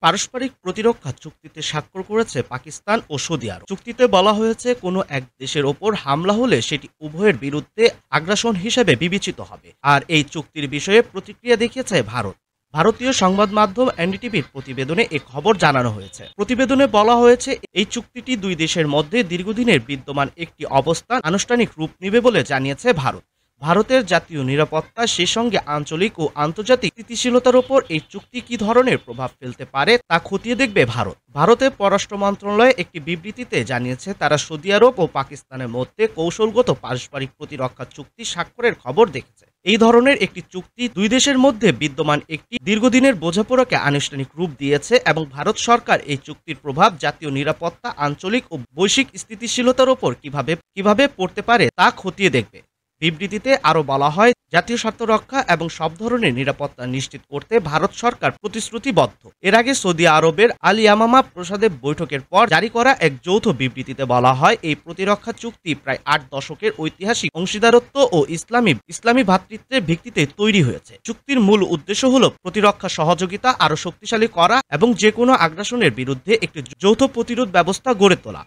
পারস্পরিক প্রতিরক্ষা চুক্তিতে স্বাক্ষর করেছে পাকিস্তান ও সৌদি আরব। চুক্তিতে বলা হয়েছে, কোনো এক দেশের ওপর হামলা হলে সেটি উভয়ের বিরুদ্ধে আগ্রাসন হিসেবে বিবেচিত হবে। আর এই চুক্তির বিষয়ে প্রতিক্রিয়া দেখিয়েছে ভারত। ভারতীয় সংবাদ মাধ্যম এনডিটিভির প্রতিবেদনে এ খবর জানানো হয়েছে। প্রতিবেদনে বলা হয়েছে, এই চুক্তিটি দুই দেশের মধ্যে দীর্ঘদিনের বিদ্যমান একটি অবস্থান আনুষ্ঠানিক রূপ নেবে বলে জানিয়েছে ভারত। ভারতের জাতীয় নিরাপত্তা, সে সঙ্গে আঞ্চলিক ও আন্তর্জাতিক স্থিতিশীলতার ওপর এই চুক্তি কী ধরনের প্রভাব ফেলতে পারে তা খতিয়ে দেখবে ভারত। ভারতের পররাষ্ট্র মন্ত্রণালয় একটি বিবৃতিতে জানিয়েছে, তারা সৌদি আরব ও পাকিস্তানের মধ্যে কৌশলগত পারস্পরিক প্রতিরক্ষা চুক্তি স্বাক্ষরের খবর দেখেছে। এই ধরনের একটি চুক্তি দুই দেশের মধ্যে বিদ্যমান একটি দীর্ঘদিনের বোঝাপড়াকে আনুষ্ঠানিক রূপ দিয়েছে এবং ভারত সরকার এই চুক্তির প্রভাব জাতীয় নিরাপত্তা, আঞ্চলিক ও বৈশ্বিক স্থিতিশীলতার ওপর কিভাবে পড়তে পারে তা খতিয়ে দেখবে। বিবৃতিতে আরও বলা হয়, জাতীয় স্বার্থ রক্ষা এবং সব ধরনের নিরাপত্তা নিশ্চিত করতে ভারত সরকার প্রতিশ্রুতিবদ্ধ। এর আগে সৌদি আরবের আল ইয়ামামা প্রাসাদে বৈঠকের পর জারি করা এক যৌথ বিবৃতিতে বলা হয়, এই প্রতিরক্ষা চুক্তি প্রায় ৮ দশকের ঐতিহাসিক অংশীদারত্ব ও ইসলামী ভ্রাতৃত্বের ভিত্তিতে তৈরি হয়েছে। চুক্তির মূল উদ্দেশ্য হল প্রতিরক্ষা সহযোগিতা আরও শক্তিশালী করা এবং যে কোনো আগ্রাসনের বিরুদ্ধে একটি যৌথ প্রতিরোধ ব্যবস্থা গড়ে তোলা।